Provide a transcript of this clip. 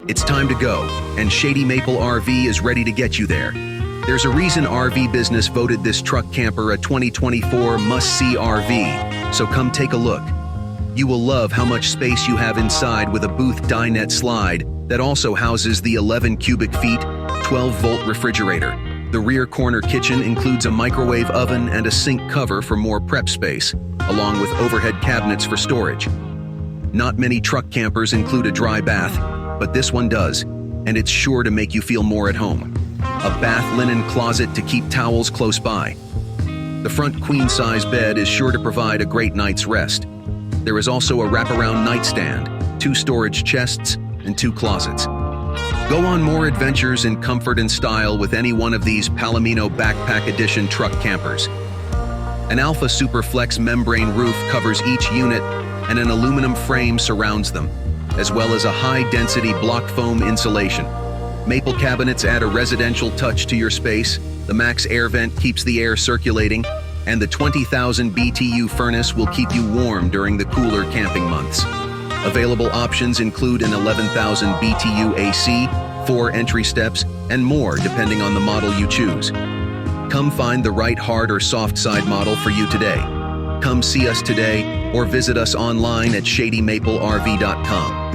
It's time to go, and Shady Maple RV is ready to get you there. There's a reason RV Business voted this truck camper a 2024 must-see RV, so come take a look. You will love how much space you have inside with a booth dinette slide that also houses the 11 cubic feet, 12-volt refrigerator. The rear corner kitchen includes a microwave oven and a sink cover for more prep space, along with overhead cabinets for storage. Not many truck campers include a dry bath, but this one does, and it's sure to make you feel more at home. A bath linen closet to keep towels close by. The front queen-size bed is sure to provide a great night's rest. There is also a wraparound nightstand, 2 storage chests, and 2 closets. Go on more adventures in comfort and style with any one of these Palomino Backpack Edition truck campers. An Alpha Superflex membrane roof covers each unit, and an aluminum frame surrounds them, as well as a high-density block foam insulation. Maple cabinets add a residential touch to your space, the max air vent keeps the air circulating, and the 20,000 BTU furnace will keep you warm during the cooler camping months. Available options include an 11,000 BTU AC, 4 entry steps, and more depending on the model you choose. Come find the right hard or soft side model for you today. Come see us today or visit us online at shadymaplerv.com.